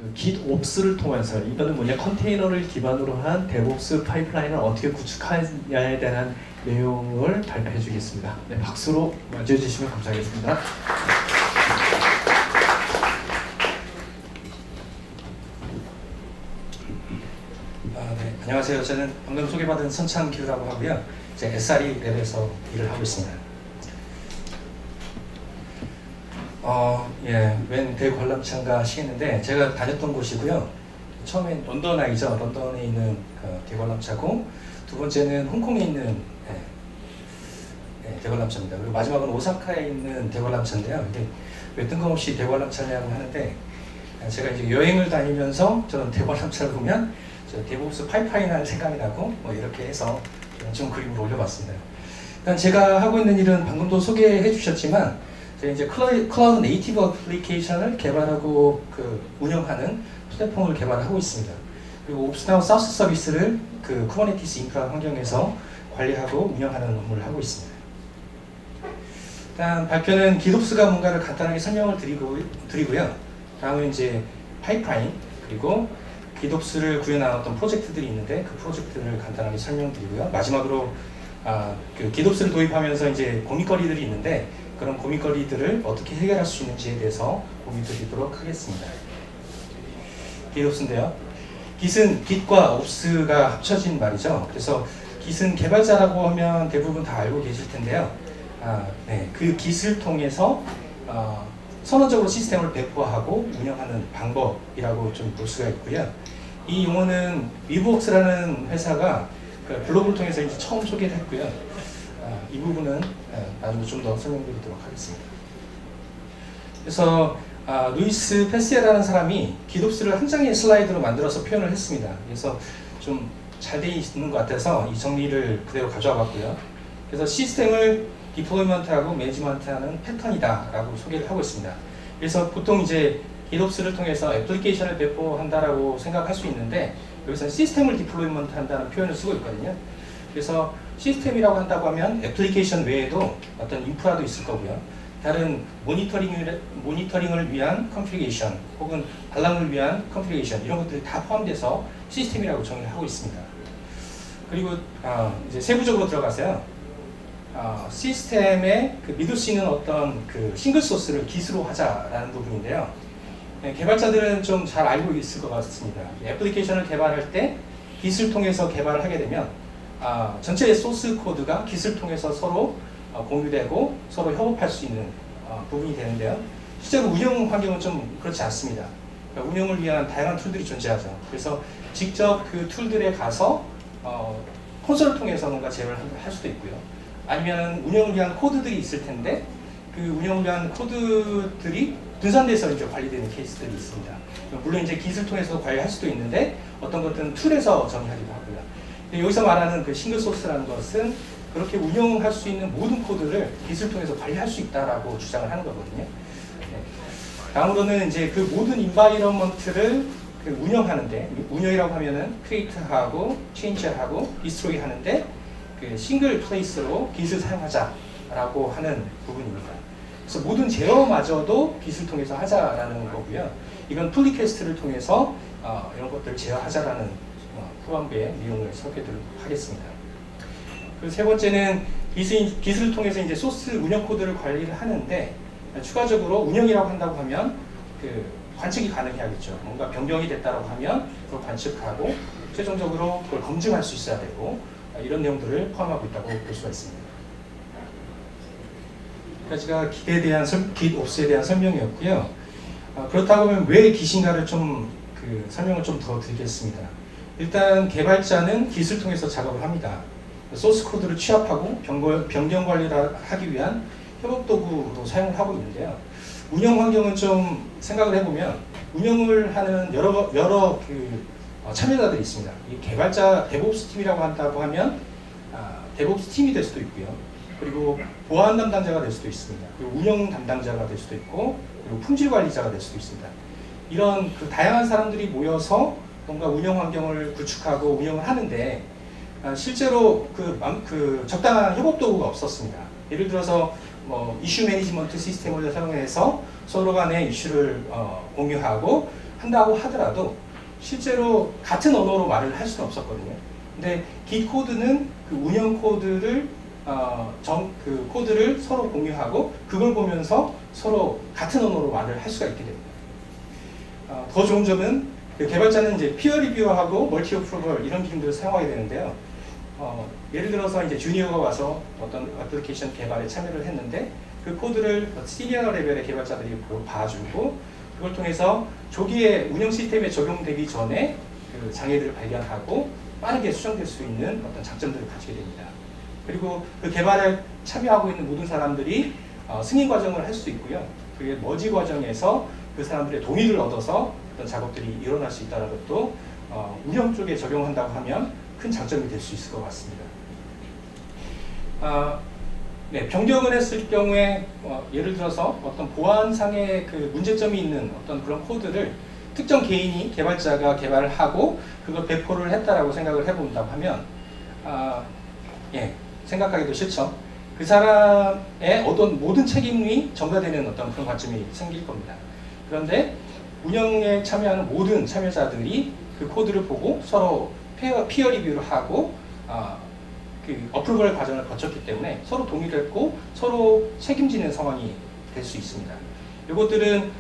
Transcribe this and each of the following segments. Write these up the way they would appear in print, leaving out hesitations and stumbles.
그 GitOps를 통해서 이거는 뭐냐 컨테이너를 기반으로 한 DevOps 파이프라인을 어떻게 구축해야 되는 내용을 발표해 주겠습니다. 네, 박수로 맞이해 주시면 감사하겠습니다. 네, 안녕하세요. 저는 방금 소개받은 선창규라고 하고요. 이제 SRE 랩에서 일을 하고 있습니다. 웬 대관람차인가 하시겠는데 제가 다녔던 곳이고요. 처음엔 런던 아이죠. 런던에 있는 대관람차고 두 번째는 홍콩에 있는 대관람차입니다. 그리고 마지막은 오사카에 있는 대관람차인데요. 이게 왜 뜬금없이 대관람차냐고 하는데 제가 이제 여행을 다니면서 저는 대관람차를 보면 DevOps 파이프라인을 생각이 나고 뭐 이렇게 해서 좀 그림을 올려봤습니다. 일단 제가 하고 있는 일은 방금도 소개해 주셨지만 제가 이제 클라우드 네이티브 어플리케이션을 개발하고 운영하는 플랫폼을 개발하고 있습니다. 그리고 옵스나우 사우스 서비스를 쿠버네티스 인프라 환경에서 관리하고 운영하는 업무를 하고 있습니다. 일단 발표는 GitOps가 뭔가를 간단하게 설명을 드리고요. 다음은 이제 파이프라인 그리고 GitOps를 구현한 어떤 프로젝트들이 있는데 그 프로젝트를 간단하게 설명드리고요. 마지막으로 GitOps를 도입하면서 이제 고민거리들이 있는데 그런 고민거리들을 어떻게 해결할 수 있는지에 대해서 공유 드리도록 하겠습니다. GitOps인데요. Git은 Git과 Ops가 합쳐진 말이죠. 그래서 Git은 개발자라고 하면 대부분 다 알고 계실 텐데요. 그 Git을 통해서 선언적으로 시스템을 배포하고 운영하는 방법이라고 좀 볼 수가 있고요. 이 용어는 위브웍스라는 회사가 블로그를 통해서 이제 처음 소개를 했고요. 이 부분은 나중에 좀 더 설명드리도록 하겠습니다. 그래서 루이스 페시에라는 사람이 GitOps를 한 장의 슬라이드로 만들어서 표현을 했습니다. 그래서 좀 잘 돼 있는 것 같아서 이 정리를 그대로 가져와 봤고요. 그래서 시스템을 디플로이먼트하고 매니지먼트하는 패턴이다라고 소개를 하고 있습니다. 그래서 보통 이제 GitOps를 통해서 애플리케이션을 배포한다라고 생각할 수 있는데 여기서 시스템을 디플로이먼트 한다는 표현을 쓰고 있거든요. 그래서 시스템이라고 한다고 하면 애플리케이션 외에도 어떤 인프라도 있을 거고요. 다른 모니터링을 위한 컨피그레이션 혹은 발람을 위한 컨피그레이션 이런 것들이 다 포함돼서 시스템이라고 정의를 하고 있습니다. 그리고 이제 세부적으로 들어가서요. 시스템에 믿을 수 있는 어떤 싱글 소스를 Git으로 하자라는 부분인데요. 개발자들은 좀 잘 알고 있을 것 같습니다. 애플리케이션을 개발할 때 Git을 통해서 개발을 하게 되면 전체의 소스 코드가 Git을 통해서 서로 공유되고 서로 협업할 수 있는 부분이 되는데요. 실제로 운영 환경은 좀 그렇지 않습니다. 그러니까 운영을 위한 다양한 툴들이 존재하죠. 그래서 직접 그 툴들에 가서 콘솔을 통해서 뭔가 제어를 할 수도 있고요. 아니면 운영을 위한 코드들이 있을 텐데 그 운영을 위한 코드들이 분산돼서 이제 관리되는 케이스들이 있습니다. 물론 이제 Git을 통해서 관리할 수도 있는데 어떤 것들은 툴에서 정의하기도 하고요. 근데 여기서 말하는 그 싱글 소스라는 것은 그렇게 운영할 수 있는 모든 코드를 Git을 통해서 관리할 수 있다라고 주장을 하는 거거든요. 다음으로는 이제 그 모든 인바이러먼트를 운영하는데 운영이라고 하면은 create하고 change하고 destroy 하는데 싱글 플레이스로 Git을 사용하자라고 하는 부분입니다. 그래서 모든 제어마저도 Git을 통해서 하자라는 거고요. 이건 풀리퀘스트를 통해서 이런 것들을 제어하자라는 후반부의 내용을 소개를 하겠습니다. 그리고 세 번째는 Git을 통해서 이제 소스 운영 코드를 관리를 하는데 추가적으로 운영이라고 한다고 하면 관측이 가능해야겠죠. 뭔가 변경이 됐다고 하면 그걸 관측하고 최종적으로 그걸 검증할 수 있어야 되고 이런 내용들을 포함하고 있다고 볼 수가 있습니다. 여기까지가 GitOps에 대한 설명이었고요. 그렇다고 하면 왜 Git인가를 좀 설명을 좀 더 드리겠습니다. 일단 개발자는 Git을 통해서 작업을 합니다. 소스 코드를 취합하고 변경 관리를 하기 위한 협업 도구로 사용을 하고 있는데요. 운영 환경은 좀 생각을 해보면 운영을 하는 여러 참여자들이 있습니다. 이 개발자 DevOps 팀이라고 한다고 하면 DevOps 팀이 될 수도 있고요. 그리고 보안 담당자가 될 수도 있습니다. 그리고 운영 담당자가 될 수도 있고 그리고 품질 관리자가 될 수도 있습니다. 이런 다양한 사람들이 모여서 뭔가 운영 환경을 구축하고 운영을 하는데 실제로 적당한 협업 도구가 없었습니다. 예를 들어서 뭐 이슈 매니지먼트 시스템을 사용해서 서로 간에 이슈를 공유하고 한다고 하더라도 실제로 같은 언어로 말을 할 수는 없었거든요. 근데 Git 코드는 그 운영 코드를 그 코드를 서로 공유하고 그걸 보면서 서로 같은 언어로 말을 할 수가 있게 됩니다. 더 좋은 점은 그 개발자는 이제 피어 리뷰하고 멀티 어프로벌 이런 기능들을 사용하게 되는데요. 예를 들어서 이제 주니어가 와서 어떤 애플리케이션 개발에 참여를 했는데 그 코드를 시니어 레벨의 개발자들이 봐주고 그걸 통해서 조기에 운영 시스템에 적용되기 전에 그 장애들을 발견하고 빠르게 수정될 수 있는 어떤 장점들을 가지게 됩니다. 그리고 그 개발에 참여하고 있는 모든 사람들이 승인 과정을 할 수 있고요. 그게 머지 과정에서 그 사람들의 동의를 얻어서 어떤 작업들이 일어날 수 있다는 것도 운영 쪽에 적용한다고 하면 큰 장점이 될 수 있을 것 같습니다. 네, 변경을 했을 경우에 예를 들어서 어떤 보안상의 그 문제점이 있는 어떤 그런 코드를 특정 개인이 개발자가 개발을 하고 그걸 배포를 했다라고 생각을 해본다고 하면 예, 생각하기도 싫죠. 그 사람의 어떤 모든 책임이 전가되는 어떤 그런 관점이 생길 겁니다. 그런데 운영에 참여하는 모든 참여자들이 그 코드를 보고 서로 피어 리뷰를 하고 그 어프로벌 과정을 거쳤기 때문에 서로 동의를 했고 서로 책임지는 상황이 될 수 있습니다. 이것들은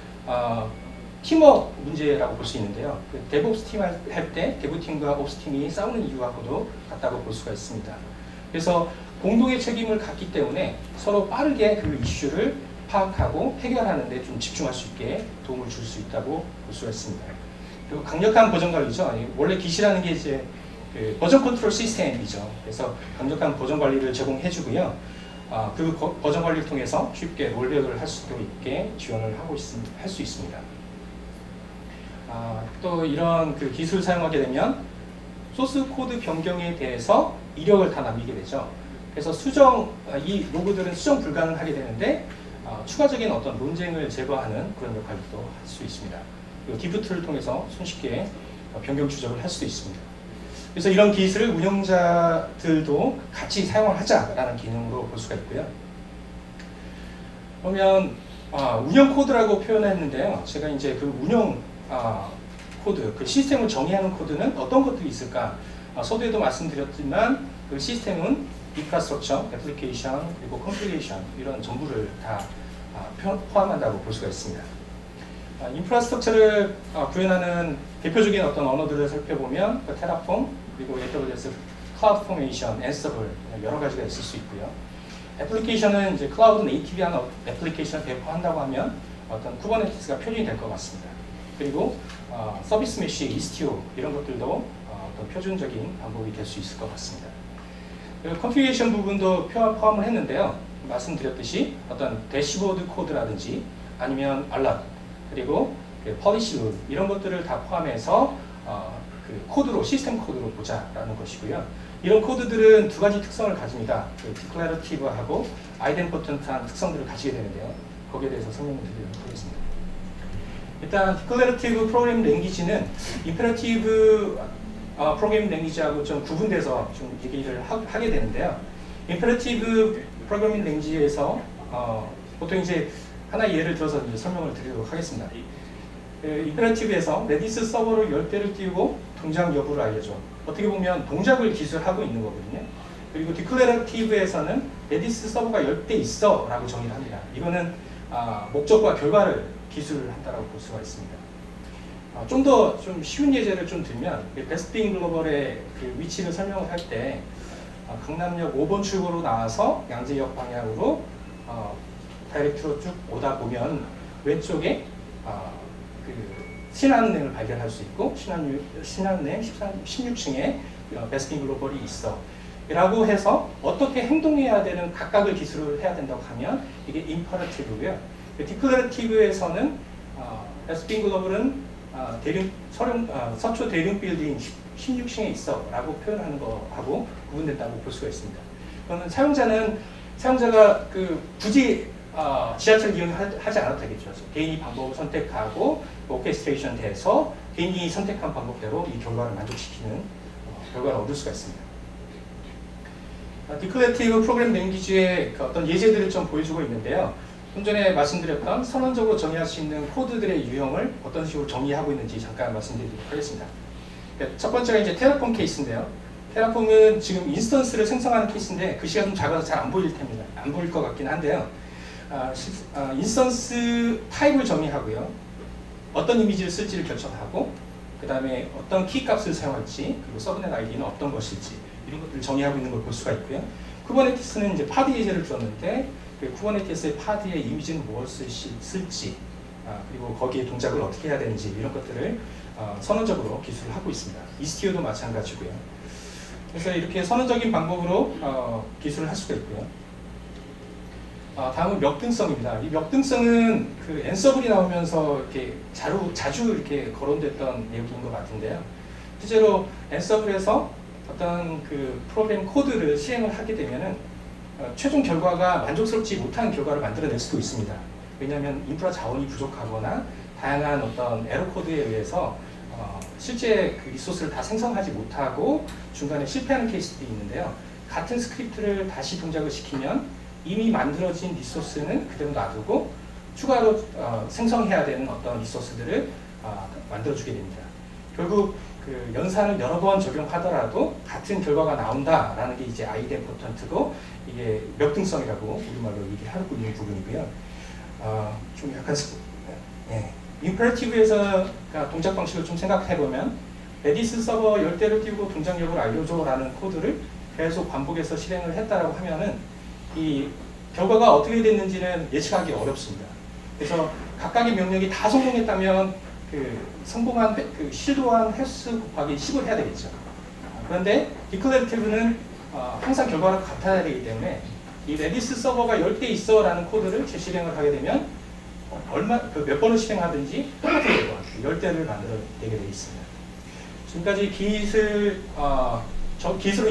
팀워크 문제라고 볼 수 있는데요. 그 데브옵스 팀 할 때 데브팀과 옵스팀이 싸우는 이유하고도 같다고 볼 수가 있습니다. 그래서 공동의 책임을 갖기 때문에 서로 빠르게 그 이슈를 파악하고 해결하는 데 좀 집중할 수 있게 도움을 줄 수 있다고 볼 수가 있습니다. 그리고 강력한 버전 관리죠. 원래 Git이라는 게 이제 그 버전 컨트롤 시스템이죠. 그래서 강력한 버전 관리를 제공해 주고요. 그 버전 관리를 통해서 쉽게 롤백을 할 수 있게 지원을 할 수 있습니다. 또 이런 그 기술을 사용하게 되면 소스 코드 변경에 대해서 이력을 다 남기게 되죠. 그래서 이 로그들은 수정 불가능하게 되는데 추가적인 어떤 논쟁을 제거하는 그런 역할도 할 수 있습니다. 그리고 디프트를 통해서 손쉽게 변경 추적을 할 수도 있습니다. 그래서 이런 기술을 운영자들도 같이 사용을 하자라는 기능으로 볼 수가 있고요. 그러면 운영 코드라고 표현했는데요. 제가 이제 그 운영 코드, 그 시스템을 정의하는 코드는 어떤 것들이 있을까? 서두에도 말씀드렸지만 그 시스템은 인프라스트럭처, 애플리케이션, 그리고 컴플리케이션 이런 전부를 다 포함한다고 볼 수가 있습니다. 인프라스트럭처를 구현하는 대표적인 어떤 언어들을 살펴보면 테라폼, 그리고 AWS 클라우드 포메이션, 앤서블 여러 가지가 있을 수 있고요. 애플리케이션은 이제 클라우드 네이티브한 애플리케이션을 배포한다고 하면 어떤 쿠버네티스가 표준이 될 것 같습니다. 그리고 서비스 메쉬, 이스티오 이런 것들도 어떤 표준적인 방법이 될 수 있을 것 같습니다. 그리고 컨피그레이션 부분도 포함을 했는데요. 말씀드렸듯이 어떤 대시보드 코드라든지 아니면 알럿 그리고 폴리시 룰 이런 것들을 다 포함해서 그 코드로 시스템 코드로 보자라는 것이고요. 이런 코드들은 두 가지 특성을 가집니다. 그 디클래러티브하고 아이덴포턴트한 특성들을 가지게 되는데요. 거기에 대해서 설명을 드리도록 하겠습니다. 일단 디클래러티브 프로그래밍 랭귀지는 임페러티브 프로그래밍 랭귀지하고 좀 구분돼서 좀 얘기를 하게 되는데요. 임페러티브 프로그래밍 랭귀지에서 보통 이제 하나 예를 들어서 이제 설명을 드리도록 하겠습니다. 임페러티브에서 레디스 서버를 10대를 띄우고 동작 여부를 알려줘. 어떻게 보면 동작을 기술하고 있는 거거든요. 그리고 디클래러티브에서는 레디스 서버가 10대 있어 라고 정의를 합니다. 이거는 목적과 결과를 기술한다고 볼 수가 있습니다. 좀 더 좀 쉬운 예제를 좀 들면 베스트인 글로벌의 그 위치를 설명을 할 때 강남역 5번 출구로 나와서 양재역 방향으로 다이렉트로 쭉 오다 보면 왼쪽에 그 신한은행을 발견할 수 있고 신한은행 16층에 베스트인 글로벌이 있어 라고 해서 어떻게 행동해야 되는 각각을 기술을 해야 된다고 하면 이게 임퍼러티브고요. 디클래러티브에서는 베스트인 글로벌은 서초 대륙 빌딩 16층에 있어 라고 표현하는 거하고 구분된다고 볼 수가 있습니다. 그러면 사용자가 굳이 지하철 이용하지 않아도 되겠죠. 개인이 방법을 선택하고 오케스트레이션 돼서 개인이 선택한 방법대로 이 결과를 만족시키는 결과를 얻을 수가 있습니다. 디클레러티브 프로그램 랭귀지의 그 어떤 예제들을 좀 보여주고 있는데요. 좀 전에 말씀드렸던 선언적으로 정의할 수 있는 코드들의 유형을 어떤 식으로 정의하고 있는지 잠깐 말씀드리도록 하겠습니다. 그러니까 첫 번째가 이제 테라폼 케이스인데요. 테라폼은 지금 인스턴스를 생성하는 케이스인데 글씨가 좀 작아서 잘 안 보일 텐데 안 보일 것 같긴 한데요. 인스턴스 타입을 정의하고요. 어떤 이미지를 쓸지를 결정하고 그 다음에 어떤 키 값을 사용할지 그리고 서브넷 아이디는 어떤 것일지 이런 것들을 정의하고 있는 걸 볼 수가 있고요. 쿠버네티스는 이제 파드 예제를 줬는데 그 쿠버네티스의 파드의 이미지는 무엇을 쓸지 그리고 거기에 동작을 어떻게 해야 되는지 이런 것들을 선언적으로 기술을 하고 있습니다. 이스티오도 마찬가지고요. 그래서 이렇게 선언적인 방법으로 기술을 할 수가 있고요. 다음은 역등성입니다. 이 역등성은 그 앤서블이 나오면서 이렇게 자주 이렇게 거론됐던 내용인 것 같은데요. 실제로 앤서블에서 어떤 그 프로그램 코드를 실행을 하게 되면은 최종 결과가 만족스럽지 못한 결과를 만들어낼 수도 있습니다. 왜냐하면 인프라 자원이 부족하거나 다양한 어떤 에러 코드에 의해서 실제 그 리소스를 다 생성하지 못하고 중간에 실패하는 케이스도 있는데요. 같은 스크립트를 다시 동작을 시키면 이미 만들어진 리소스는 그대로 놔두고 추가로 생성해야 되는 어떤 리소스들을 만들어주게 됩니다. 결국 그 연산을 여러 번 적용하더라도 같은 결과가 나온다라는 게 이제 아이덴포턴트고 이게 역등성이라고 우리말로 얘기하고 있는 부분이고요. 좀 약간 임페러티브에서 동작 방식을 좀 생각해보면 레디스 서버 10대를 띄우고 동작 여부를 알려줘라는 코드를 계속 반복해서 실행을 했다라고 하면은 이 결과가 어떻게 됐는지는 예측하기 어렵습니다. 그래서 각각의 명령이 다 성공했다면 그 성공한 그 시도한 횟수 곱하기 10을 해야 되겠죠. 그런데 디클레러티브는 항상 결과가 같아야 되기 때문에 이 레디스 서버가 10대 있어라는 코드를 재실행을 하게 되면 몇 번을 실행하든지 똑같은 결과 10대를 만들어내게 되어 있습니다. 지금까지 기술을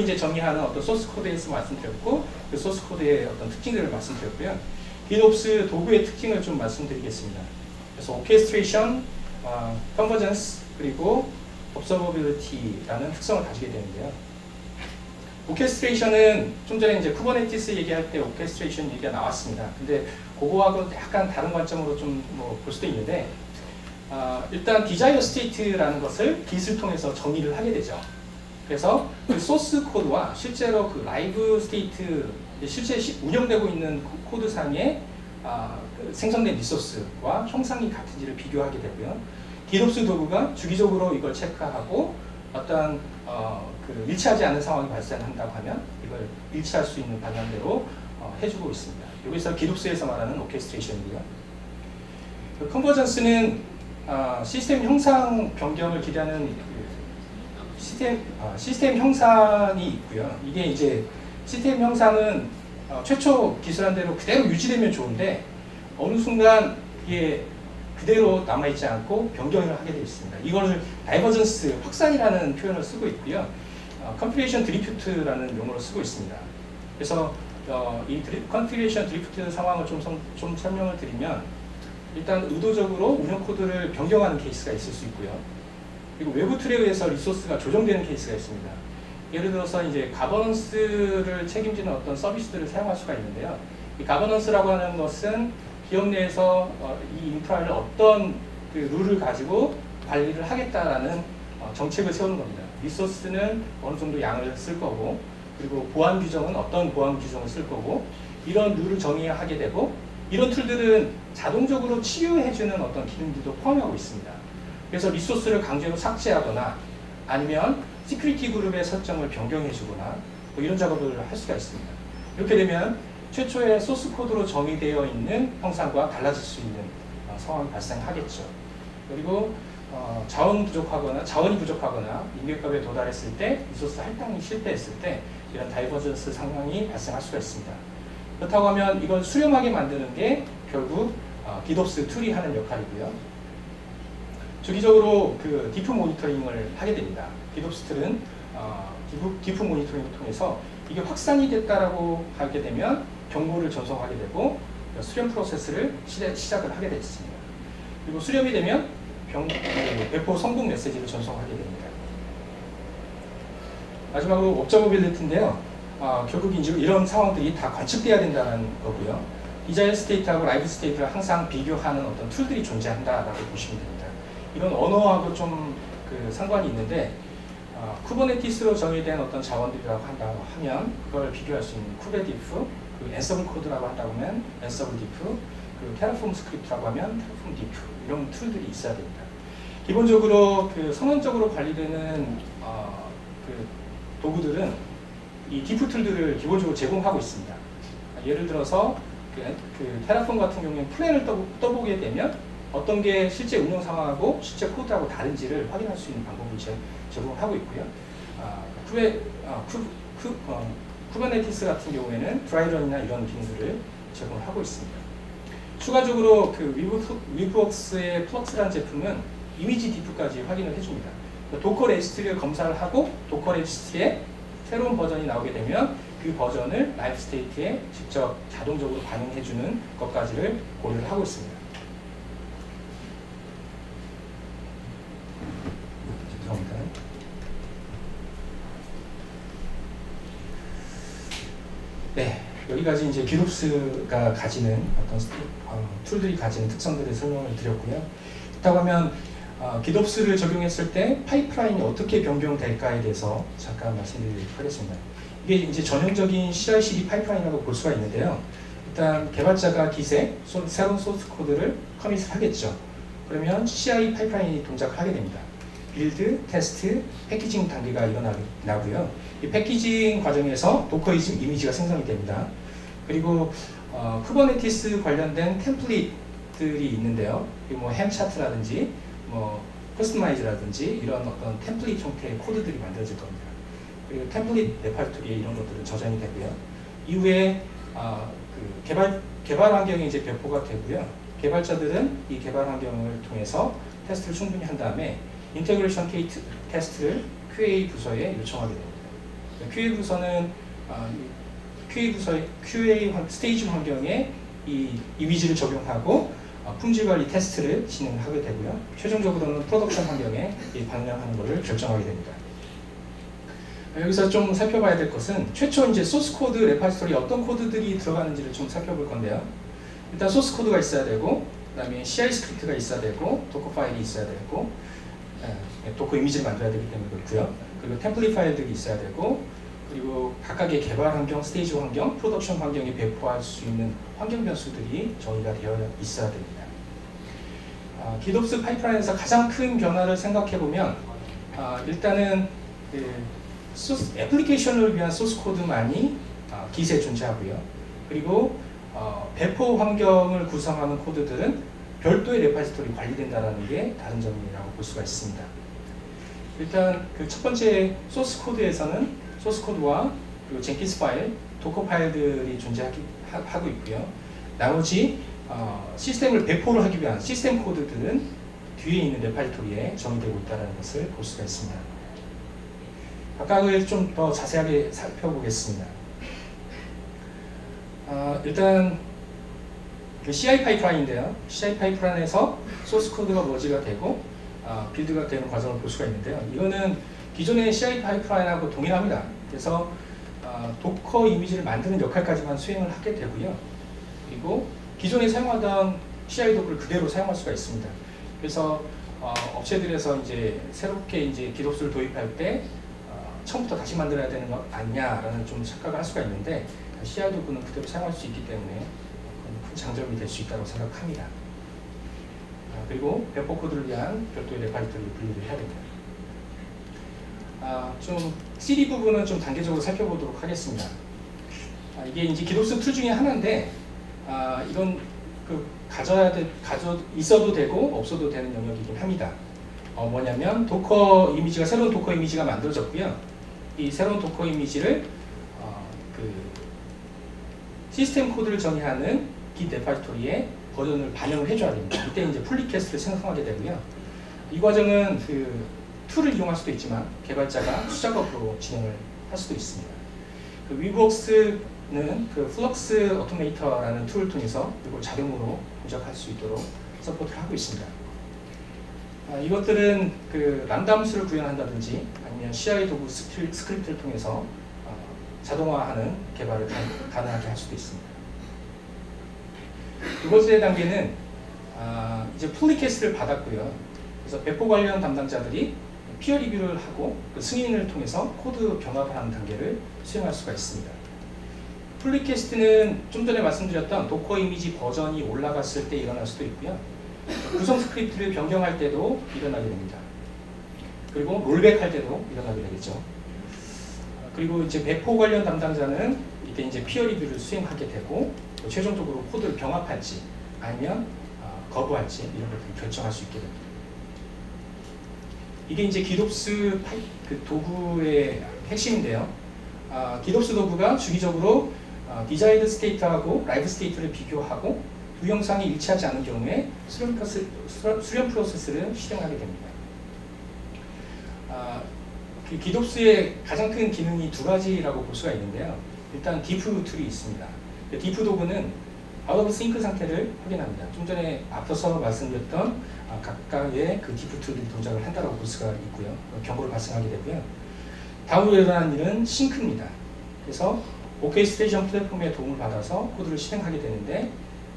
이제 정의하는 어떤 소스 코드에서 말씀드렸고 그 소스 코드의 어떤 특징들을 말씀드렸고요. 디옵스 도구의 특징을 좀 말씀드리겠습니다. 그래서 오케스트레이션, 컨버전스 그리고 observability라는 특성을 가지게 되는데요. 오케스트레이션은 좀 전에 이제 쿠버네티스 얘기할 때 오케스트레이션 얘기가 나왔습니다. 근데 그거하고 약간 다른 관점으로 좀 볼 수도 있는데 일단 디자이어 스테이트라는 것을 기술 통해서 정의를 하게 되죠. 그래서 그 소스 코드와 실제로 그 라이브 스테이트 실제 운영되고 있는 코드상의 생성된 리소스와 형상이 같은지를 비교하게 되고요. 디옵스 도구가 주기적으로 이걸 체크하고 어떤 그 일치하지 않는 상황이 발생한다고 하면 이걸 일치할 수 있는 방향대로 해주고 있습니다. 여기서 디옵스에서 말하는 오케스트레이션이고요. 그 컨버전스는 시스템 형상 변경을 기대하는 시스템 형상이 있고요. 이게 이제 시스템 형상은 최초 기술한 대로 그대로 유지되면 좋은데 어느 순간 이게 그대로 남아있지 않고 변경을 하게 되어 있습니다. 이거를 다이버전스 확산이라는 표현을 쓰고 있고요. 컨피그레이션 드리프트라는 용어를 쓰고 있습니다. 그래서 이 컨피그레이션 드리프트 상황을 좀 설명을 드리면 일단 의도적으로 운영 코드를 변경하는 케이스가 있을 수 있고요. 그리고 외부 툴에 의해서 리소스가 조정되는 케이스가 있습니다. 예를 들어서 이제 가버넌스를 책임지는 어떤 서비스들을 사용할 수가 있는데요. 이 가버넌스라고 하는 것은 기업 내에서 이 인프라를 어떤 그 룰을 가지고 관리를 하겠다라는 정책을 세우는 겁니다. 리소스는 어느 정도 양을 쓸 거고 그리고 보안 규정은 어떤 보안 규정을 쓸 거고 이런 룰을 정의하게 되고 이런 툴들은 자동적으로 치유해주는 어떤 기능들도 포함하고 있습니다. 그래서 리소스를 강제로 삭제하거나 아니면 시큐리티 그룹의 설정을 변경해주거나 뭐 이런 작업을 할 수가 있습니다. 이렇게 되면 최초의 소스 코드로 정의되어 있는 형상과 달라질 수 있는 상황이 발생하겠죠. 그리고 자원이 부족하거나 인계값에 도달했을 때 리소스 할당이 실패했을 때 이런 다이버전스 상황이 발생할 수가 있습니다. 그렇다고 하면 이걸 수렴하게 만드는 게 결국 디옵스 툴이 하는 역할이고요. 주기적으로 그 디프 모니터링을 하게 됩니다. 디옵스 툴은 디프 모니터링을 통해서 이게 확산이 됐다라고 하게 되면 경고를 전송하게 되고 수렴 프로세스를 시작을 하게 됐습니다. 그리고 수렴이 되면 배포 성공 메시지를 전송하게 됩니다. 마지막으로 옵저버빌리티인데요. 결국 이제 이런 상황들이 다 관측돼야 된다는 거고요. 디자이어 스테이트하고 라이브 스테이트를 항상 비교하는 어떤 툴들이 존재한다라고 보시면 됩니다. 이런 언어하고 좀 상관이 있는데 쿠버네티스로 정의된 어떤 자원들이라고 한다고 하면 그걸 비교할 수 있는 쿠베디프, 앤서블 코드라고 한다고 하면 앤서블 디프, 테라폼 스크립트라고 하면 테라폼 디프 이런 툴들이 있어야 됩니다. 기본적으로 선언적으로 관리되는 도구들은 이 디프 툴들을 기본적으로 제공하고 있습니다. 예를 들어서 테라폼 같은 경우에는 플랜을 떠보게 되면 어떤 게 실제 운영 상황하고 실제 코드하고 다른지를 확인할 수 있는 방법을 제공하고 있고요. 쿠버네티스 같은 경우에는 드라이런이나 이런 기능들을 제공하고 있습니다. 추가적으로 위브웍스의 플럭스라는 제품은 이미지 디프까지 확인을 해줍니다. 도커 레지스트리를 검사를 하고 도커 레지스트리에 새로운 버전이 나오게 되면 그 버전을 라이브 스테이트에 직접 자동적으로 반영해주는 것까지를 고려를 하고 있습니다. 죄송합니다. 네, 여기까지 이제 기롭스가 가지는 어떤 툴들이 가지는 특성들을 설명을 드렸고요. 그렇다고 하면 기롭스를 적용했을 때 파이프라인이 어떻게 변경될까에 대해서 잠깐 말씀드리도록 하겠습니다. 이게 이제 전형적인 CI/CD 파이프라인이라고 볼 수가 있는데요. 일단 개발자가 Git에 새로운 소스 코드를 커밋을 하겠죠. 그러면 CI 파이프라인이 동작을 하게 됩니다. 빌드, 테스트, 패키징 단계가 일어나고요. 이 패키징 과정에서 도커 이미지가 생성이 됩니다. 그리고 쿠버네티스 관련된 템플릿들이 있는데요. 뭐 햄 차트라든지 뭐 커스터마이즈라든지 이런 어떤 템플릿 형태의 코드들이 만들어질 겁니다. 그리고 템플릿 레파토리에 이런 것들은 저장이 되고요. 이후에 개발 환경이 이제 배포가 되고요. 개발자들은 이 개발 환경을 통해서 테스트를 충분히 한 다음에 인테그레이션 테스트를 QA 부서에 요청하게 됩니다. QA 부서는 QA 스테이지 환경에 이 이미지를 적용하고 품질 관리 테스트를 진행하게 되고요. 최종적으로는 프로덕션 환경에 반영하는 것을 결정하게 됩니다. 여기서 좀 살펴봐야 될 것은 최초 이제 소스 코드 레파지토리에 어떤 코드들이 들어가는지를 좀 살펴볼 건데요. 일단 소스 코드가 있어야 되고, 그다음에 CI 스크립트가 있어야 되고, 도커 파일이 있어야 되고, 도커 이미지를 만들어야 되기 때문에 그렇고요. 그리고 템플릿 파일들이 있어야 되고, 그리고 각각의 개발 환경, 스테이지 환경, 프로덕션 환경에 배포할 수 있는 환경 변수들이 정의가 되어 있어야 됩니다. 기롭스 파이프라인에서 가장 큰 변화를 생각해 보면 일단은 애플리케이션을 위한 소스 코드만이 Git에 존재하고요. 그리고 배포 환경을 구성하는 코드들은 별도의 레파지토리 관리된다는 게 다른 점이라고 볼 수가 있습니다. 일단 그 첫 번째 소스 코드에서는 소스 코드와 그리고 젠킨스 파일, 도커 파일들이 존재하고 있고요. 나머지 시스템을 배포를 하기 위한 시스템 코드들은 뒤에 있는 레파지토리에 정의되고 있다는 것을 볼 수가 있습니다. 각각을 좀 더 자세하게 살펴보겠습니다. 일단 그 CI 파이프라인인데요. CI 파이프라인에서 소스 코드가 머지가 되고 빌드가 되는 과정을 볼 수가 있는데요. 이거는 기존의 CI 파이프라인하고 동일합니다. 그래서 도커 이미지를 만드는 역할까지만 수행을 하게 되고요. 그리고 기존에 사용하던 CI 도구를 그대로 사용할 수가 있습니다. 그래서 업체들에서 이제 새롭게 이제 기롭스를 도입할 때 처음부터 다시 만들어야 되는 거 아니냐라는 좀 착각을 할 수가 있는데 CI 도구는 그대로 사용할 수 있기 때문에 큰 장점이 될 수 있다고 생각합니다. 그리고 배포 코드를 위한 별도의 레파지토리를 분리를 해야 됩니다. 좀 CD 부분은 좀 단계적으로 살펴보도록 하겠습니다. 이게 이제 기롭스 툴 중에 하나인데 이건 있어도 되고 없어도 되는 영역이긴 합니다. 뭐냐면 도커 이미지가 새로운 도커 이미지가 만들어졌고요. 이 새로운 도커 이미지를 시스템 코드를 정의하는 Git 레파지토리에 버전을 반영을 해줘야 됩니다. 이때 이제 풀 리퀘스트를 생성하게 되고요. 이 과정은 툴을 이용할 수도 있지만 개발자가 수작업으로 진행을 할 수도 있습니다. 위브웍스는 플럭스 오토메이터라는 툴을 통해서 이걸 자동으로 동작할 수 있도록 서포트를 하고 있습니다. 이것들은 람다 함수를 구현한다든지 아니면 CI 도구 스크립트를 통해서 자동화하는 개발을 가능하게 할 수도 있습니다. 두 번째 단계는 이제 풀 리퀘스트를 받았고요. 그래서 배포 관련 담당자들이 피어 리뷰를 하고 그 승인을 통해서 코드 병합을 하는 단계를 수행할 수가 있습니다. 풀 리퀘스트는 좀 전에 말씀드렸던 도커 이미지 버전이 올라갔을 때 일어날 수도 있고요. 구성 스크립트를 변경할 때도 일어나게 됩니다. 그리고 롤백 할 때도 일어나게 되겠죠. 그리고 이제 배포 관련 담당자는 이때 이제 피어 리뷰를 수행하게 되고 최종적으로 코드를 병합할지 아니면 거부할지 이런 것들을 결정할 수 있게 됩니다. 이게 이제 기덥스 그 도구의 핵심인데요. 기덥스 도구가 주기적으로 디자이드 스테이트하고 라이브 스테이트를 비교하고 두 영상이 일치하지 않은 경우에 수렴 프로세스를 실행하게 됩니다. 그 기덥스의 가장 큰 기능이 두 가지라고 볼 수가 있는데요. 일단 디프 툴이 있습니다. 디프 도구는 아웃 오브 싱크 상태를 확인합니다. 좀 전에 앞서서 말씀드렸던 각각의 그 디프 툴들이 동작을 한다고 볼 수가 있고요. 경고를 발생하게 되고요. 다음으로 일어나는 일은 싱크입니다. 그래서 오케스트레이션 플랫폼의 도움을 받아서 코드를 실행하게 되는데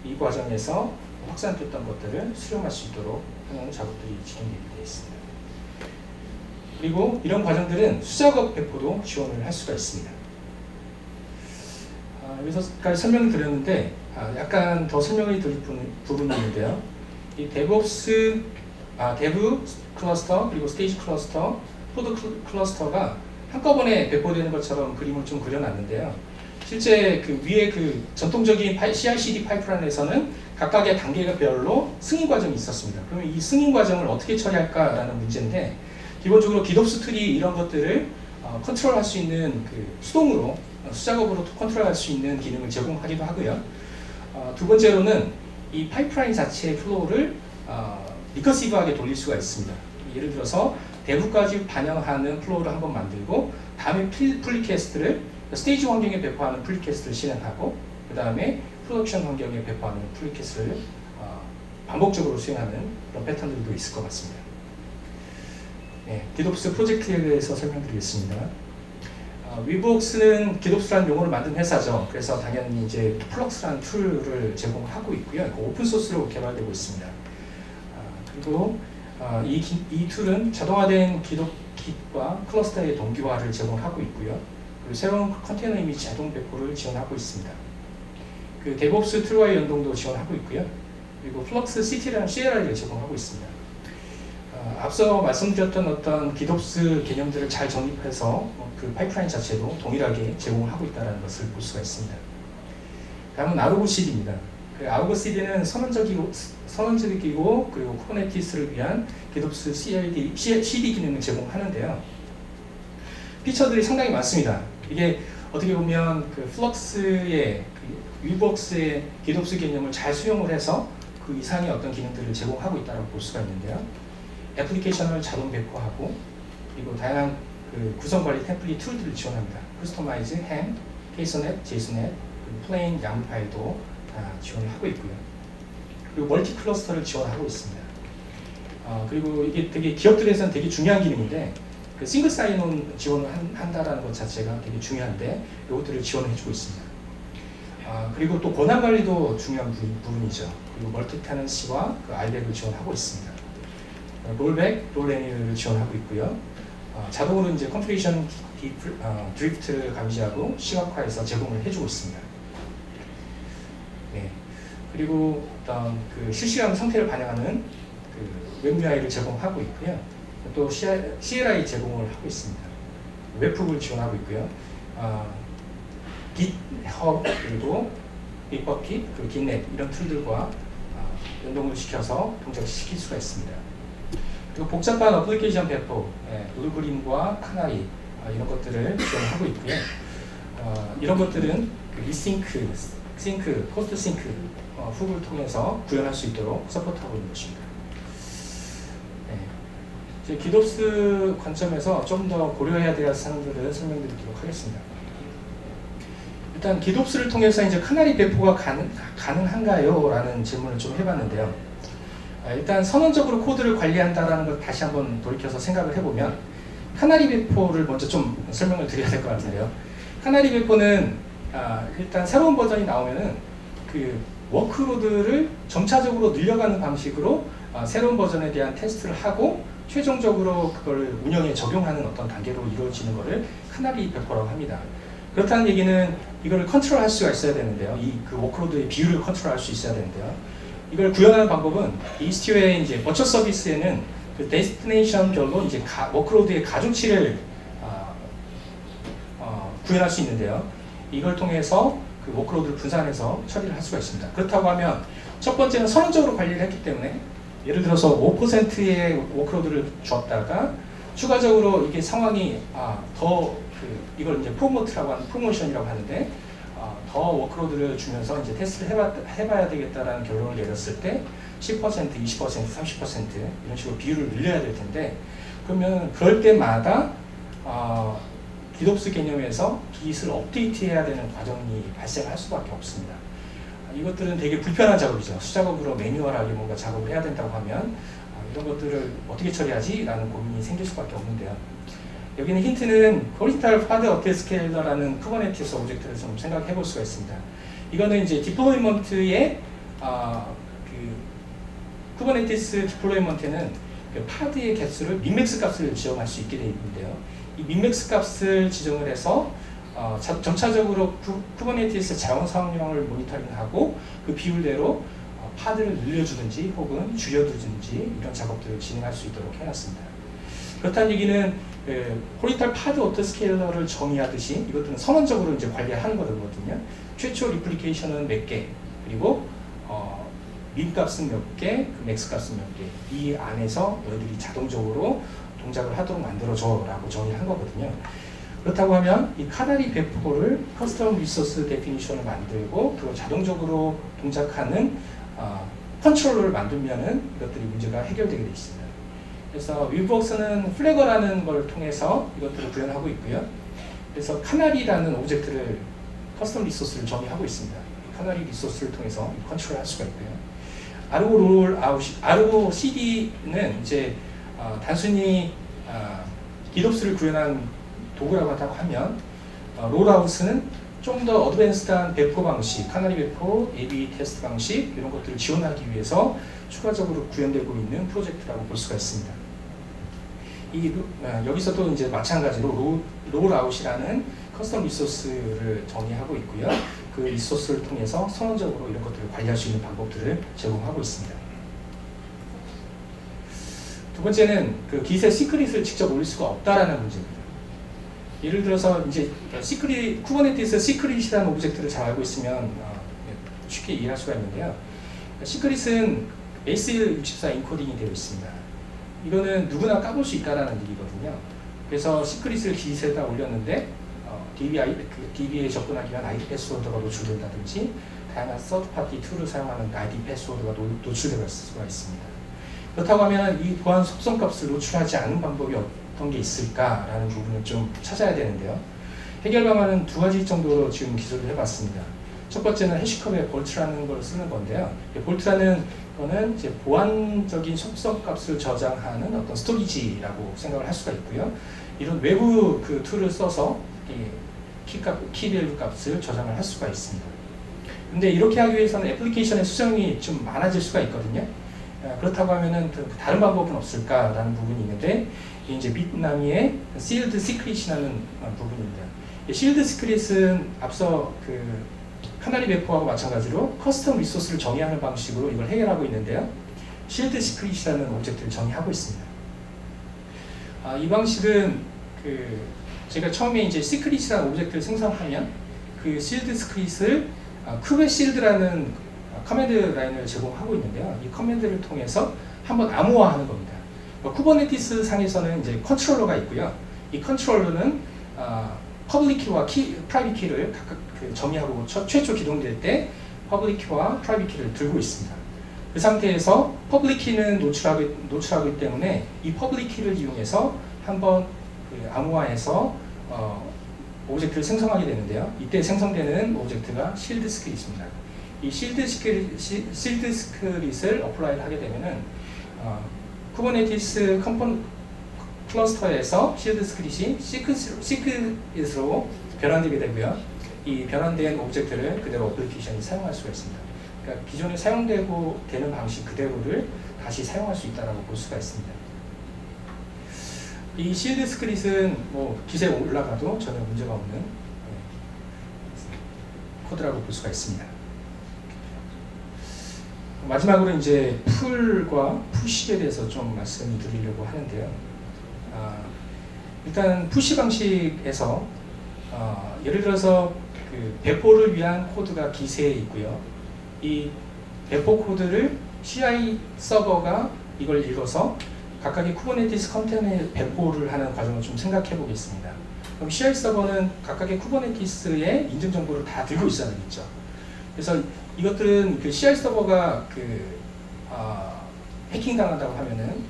이 과정에서 확산됐던 것들을 수렴할 수 있도록 하는 작업들이 진행되게 되어 있습니다. 그리고 이런 과정들은 수작업 배포도 지원을 할 수가 있습니다. 여기서까지 설명을 드렸는데 약간 더 설명을 드릴 부분이 있는데요. 이 데브옵스, 데브 클러스터 그리고 스테이지 클러스터, 포드 클러스터가 한꺼번에 배포되는 것처럼 그림을 좀 그려놨는데요. 실제 그 위에 그 전통적인 CI/CD 파이프라인에서는 각각의 단계별로 승인 과정이 있었습니다. 그러면 이 승인 과정을 어떻게 처리할까라는 문제인데 기본적으로 기덥스 툴이 이런 것들을 컨트롤할 수 있는 그 수동으로 수작업으로 컨트롤할 수 있는 기능을 제공하기도 하고요. 두 번째로는 이 파이프라인 자체의 플로우를 리커시브하게 돌릴 수가 있습니다. 예를 들어서 대부까지 반영하는 플로우를 한번 만들고 다음에 풀 리퀘스트를 스테이지 환경에 배포하는 풀 리퀘스트를 실행하고 그 다음에 프로덕션 환경에 배포하는 풀 리퀘스트를 반복적으로 수행하는 그런 패턴들도 있을 것 같습니다. 네, 기덥스 프로젝트에 대해서 설명드리겠습니다. 위브웍스는 기덥스라는 용어를 만든 회사죠. 그래서 당연히 이제 플럭스라는 툴을 제공하고 있고요. 오픈 소스로 개발되고 있습니다. 그리고 이 툴은 자동화된 기덥과 클러스터의 동기화를 제공하고 있고요. 그리고 새로운 컨테이너 이미지 자동 배포를 지원하고 있습니다. 그 데브옵스 툴과의 연동도 지원하고 있고요. 그리고 플럭스 CT라는 CLI를 제공하고 있습니다. 앞서 말씀드렸던 어떤 기덥스 개념들을 잘 정립해서 그 파이프라인 자체도 동일하게 제공을 하고 있다는 것을 볼 수가 있습니다. 다음은 아르고 CD입니다. 그 아르고 CD는 선언적이고 그리고 쿠버네티스를 위한 기덥스 CD 기능을 제공하는데요. 피처들이 상당히 많습니다. 이게 어떻게 보면 그 플럭스의 그 위브웍스의 기덥스 개념을 잘 수용을 해서 그 이상의 어떤 기능들을 제공하고 있다고 볼 수가 있는데요. 애플리케이션을 자동 배포하고 그리고 다양한 그 구성 관리 템플릿 툴들을 지원합니다. 커스터마이즈, 햄, 케이서넷, 제이슨넷, 플레인 양 파일도 다 지원을 하고 있고요. 그리고 멀티 클러스터를 지원하고 있습니다. 그리고 이게 되게 기업들에서는 되게 중요한 기능인데 그 싱글 사인온 지원을 한다라는 것 자체가 되게 중요한데 이것들을 지원해주고 있습니다. 그리고 또 권한 관리도 중요한 부분이죠. 그리고 멀티 테넌시와 그 아이백을 지원하고 있습니다. 롤백, 롤 애니를 지원하고 있고요. 자동으로 이제 컴플리션 드리프트를 감지하고 시각화해서 제공을 해주고 있습니다. 네. 그리고 어떤 그 실시간 상태를 반영하는 그 웹 UI를 제공하고 있고요. 또 CLI 제공을 하고 있습니다. 웹북을 지원하고 있고요. GitHub 그리고 빅버킷, 그리고 깃넷 이런 툴들과 연동을 시켜서 동작시킬 수가 있습니다. 그리고 복잡한 어플리케이션 배포, 룰그림과 카나리 이런 것들을 지원하고 있고요. 이런 것들은 그 리싱크, 싱크, 포스트 싱크 훅을 통해서 구현할 수 있도록 서포트하고 있는 것입니다. 네. 기덥스 관점에서 좀 더 고려해야 될 사항들을 설명드리도록 하겠습니다. 일단 기덥스를 통해서 이제 카나리 배포가 가능한가요? 라는 질문을 좀 해봤는데요. 일단 선언적으로 코드를 관리한다는 걸 다시 한번 돌이켜서 생각을 해보면 카나리 배포를 먼저 좀 설명을 드려야 될 것 같은데요. 카나리 배포는 일단 새로운 버전이 나오면은 그 워크로드를 점차적으로 늘려가는 방식으로 새로운 버전에 대한 테스트를 하고 최종적으로 그걸 운영에 적용하는 어떤 단계로 이루어지는 것을 카나리 배포라고 합니다. 그렇다는 얘기는 이거를 컨트롤할 수가 있어야 되는데요. 이 그 워크로드의 비율을 컨트롤할 수 있어야 되는데요. 이걸 구현하는 방법은 이스티어의 이제 버처 서비스에는 그 데스티네이션별로 이제 워크로드의 가중치를 구현할 수 있는데요. 이걸 통해서 그 워크로드를 분산해서 처리를 할 수가 있습니다. 그렇다고 하면 첫 번째는 선언적으로 관리를 했기 때문에 예를 들어서 5%의 워크로드를 줬다가 추가적으로 이게 상황이 이걸 이제 프로모션이라고 하는데 더 워크로드를 주면서 이제 테스트를 해봐야 되겠다라는 결론을 내렸을 때 10%, 20%, 30% 이런 식으로 비율을 늘려야 될 텐데 그러면 그럴 때마다 디놉스 개념에서 깃을 업데이트해야 되는 과정이 발생할 수밖에 없습니다. 이것들은 되게 불편한 작업이죠. 수작업으로 매뉴얼하게 뭔가 작업을 해야 된다고 하면 이런 것들을 어떻게 처리하지? 라는 고민이 생길 수밖에 없는데요. 여기는 힌트는 호리탈 파드 어테스케일러라는 쿠버네티스 오브젝트를 좀 생각해 볼 수가 있습니다. 이거는 이제 디플로이먼트의 쿠버네티스 디플로이먼트는 그 파드의 개수를 민맥스 값을 지정할 수 있게 되어 있는데요. 이 민맥스 값을 지정을 해서 점차적으로 쿠버네티스 자원 사용량을 모니터링하고 그 비율대로 파드를 늘려주든지 혹은 줄여두든지 이런 작업들을 진행할 수 있도록 해놨습니다. 그렇다는 얘기는 호리탈 파드 오토스케일러를 정의하듯이 이것들은 선언적으로 이제 관리하는 거거든요. 최초 리플리케이션은 몇 개, 그리고 민 값은 몇 개, 그 맥스 값은 몇 개. 이 안에서 너희들이 자동적으로 동작을 하도록 만들어줘 라고 정의한 거거든요. 그렇다고 하면 이 카나리 배포를 커스텀 리소스 데피니션을 만들고 그걸 자동적으로 동작하는 컨트롤러를 만들면은 이것들이 문제가 해결되게 되어 있습니다. 그래서 윌복스는 플래거라는 걸 통해서 이것들을 구현하고 있고요. 그래서 카나리라는 오브젝트를 커스텀 리소스를 정의하고 있습니다. 카나리 리소스를 통해서 컨트롤할 수가 있고요. 아르고 롤 아웃, 아르고 CD는 이제 단순히 디놉스를 구현한 도구라고 한다고 하면 롤아웃은 좀 더 어드밴스드한 배포 방식, 카나리 배포, A/B 테스트 방식 이런 것들을 지원하기 위해서 추가적으로 구현되고 있는 프로젝트라고 볼 수가 있습니다. 여기서도 이제 마찬가지로 롤아웃이라는 커스텀 리소스를 정의하고 있고요. 그 리소스를 통해서 선언적으로 이런 것들을 관리할 수 있는 방법들을 제공하고 있습니다. 두 번째는 그 깃의 시크릿을 직접 올릴 수가 없다라는 문제입니다. 예를 들어서 이제 쿠버네티스 시크릿이라는 오브젝트를 잘 알고 있으면 쉽게 이해할 수가 있는데요. 시크릿은 ACL64 인코딩이 되어 있습니다. 이거는 누구나 까볼 수 있다라는 얘기거든요. 그래서 시크릿을 깃에다 올렸는데 DB에 접근하기 위한 ID 패스워드가 노출된다든지 다양한 서드파티 툴을 사용하는 ID 패스워드가 노출될 수가 있습니다. 그렇다고 하면 이 보안 속성값을 노출하지 않는 방법이 어떤 게 있을까라는 부분을 좀 찾아야 되는데요. 해결 방안은 두 가지 정도로 지금 기술을 해봤습니다. 첫 번째는 해시컵의 볼트라는 걸 쓰는 건데요. 볼트라는 거는 이제 보안적인 속성값을 저장하는 어떤 스토리지라고 생각을 할 수가 있고요. 이런 외부 그 툴을 써서 키밸류 값을 저장을 할 수가 있습니다. 근데 이렇게 하기 위해서는 애플리케이션의 수정이 좀 많아질 수가 있거든요. 그렇다고 하면은 다른 방법은 없을까라는 부분이 있는데 이제 빛나미의 Sealed Secret이라는 부분입니다. Sealed Secret은 앞서 그 카나리 배포하고 마찬가지로 커스텀 리소스를 정의하는 방식으로 이걸 해결하고 있는데요. Sealed Secret이라는 오브젝트를 정의하고 있습니다. 이 방식은 제가 처음에 이제 Secret이라는 오브젝트를 생성하면 그 Sealed Secret을 쿠베 Shield라는 커맨드 라인을 제공하고 있는데요. 이 커맨드를 통해서 한번 암호화하는 겁니다. 쿠버네티스 상에서는 이제 컨트롤러가 있고요. 이 컨트롤러는 퍼블릭 키와 프라이빗 키를 각각 정의하고 최초 기동될 때 퍼블릭 키와 프라이빗 키를 들고 있습니다. 그 상태에서 퍼블릭 키는 노출하기 때문에 이 퍼블릭 키를 이용해서 한번 암호화해서 오브젝트를 생성하게 되는데요. 이때 생성되는 오브젝트가 실드 스크릿입니다. 이 실드 스크릿을 어플라이를 하게 되면은 쿠버네티스 클러스터에서 실드 스크릿이 시크릿으로 변환되게 되고요. 이 변환된 오브젝트를 그대로 어플리케이션이 사용할 수가 있습니다. 그러니까 기존에 사용되고 되는 방식 그대로를 다시 사용할 수 있다고 볼 수가 있습니다. 이 실드 스크릿은 뭐 기세에 올라가도 전혀 문제가 없는 코드라고 볼 수가 있습니다. 마지막으로 이제 풀과 푸시에 대해서 좀 말씀을 드리려고 하는데요. 일단 푸시 방식에서 예를 들어서 그 배포를 위한 코드가 기세에 있고요. 이 배포 코드를 CI 서버가 이걸 읽어서 각각의 쿠버네티스 컨테이너에 배포를 하는 과정을 좀 생각해 보겠습니다. 그럼 CI 서버는 각각의 쿠버네티스의 인증 정보를 다 들고 있어야 되겠죠. 그래서 이것들은 그 CI 서버가 해킹 당한다고 하면은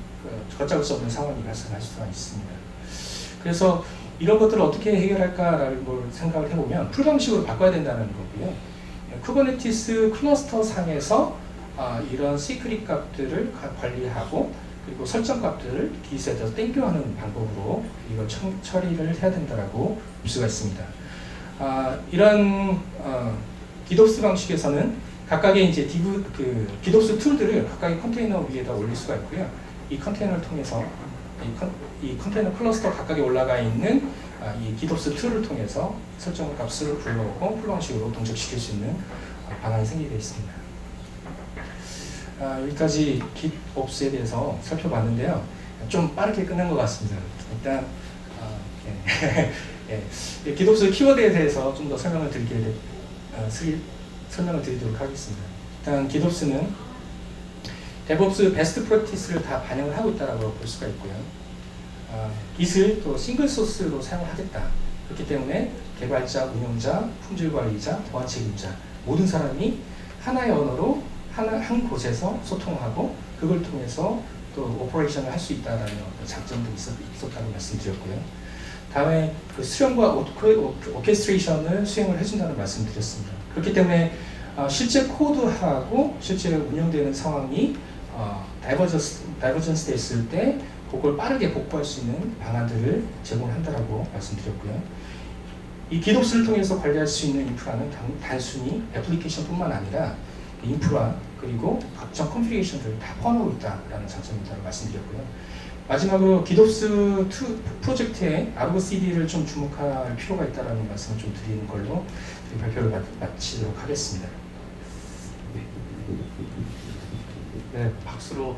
걷잡을 수 없는 상황이 발생할 수가 있습니다. 그래서 이런 것들을 어떻게 해결할까라는 걸 생각을 해보면 풀 방식으로 바꿔야 된다는 거고요. 쿠버네티스 클러스터 상에서 이런 시크릿 값들을 관리하고 그리고 설정 값들을 기스에서 땡겨하는 방법으로 이걸 처리를 해야 된다고 볼 수가 있습니다. 이런 디도스 방식에서는 각각의 이제 디도스 툴들을 각각의 컨테이너 위에다 올릴 수가 있고요. 이 컨테이너를 통해서 이 컨테이너 클러스터 각각에 올라가 있는 이 디도스 툴을 통해서 설정 값을 불러오고 풀 방식으로 동작시킬 수 있는 방안이 생기게 있습니다. 여기까지 GitOps에 대해서 살펴봤는데요. 좀 빠르게 끝난 것 같습니다. 일단 GitOps 키워드에 대해서 좀 더 설명을 드리도록 하겠습니다. 일단 GitOps는 DevOps 베스트 프랙티스를 다 반영을 하고 있다고 볼 수가 있고요. Git을 또 싱글 소스로 사용을 하겠다. 그렇기 때문에 개발자, 운영자, 품질 관리자, 보안 책임자 모든 사람이 하나의 언어로 한 곳에서 소통하고 그걸 통해서 또 오퍼레이션을 할 수 있다는 장점도 있었다고 말씀드렸고요. 다음에 그 수령과 오케스트레이션을 수행을 해준다는 말씀드렸습니다. 그렇기 때문에 실제 코드하고 실제 운영되는 상황이 다이버전스 됐을 때 그걸 빠르게 복구할 수 있는 방안들을 제공한다라고 말씀드렸고요. 이 GitOps를 통해서 관리할 수 있는 인프라는 단순히 애플리케이션뿐만 아니라 인프라 그리고 각종 컨피그레이션들을 다 포함하고 있다라는 장점이라고 말씀드렸고요. 마지막으로 GitOps 프로젝트에 argcd를 좀 주목할 필요가 있다는 말씀을 좀 드리는 걸로 발표를 마치도록 하겠습니다. 네, 박수로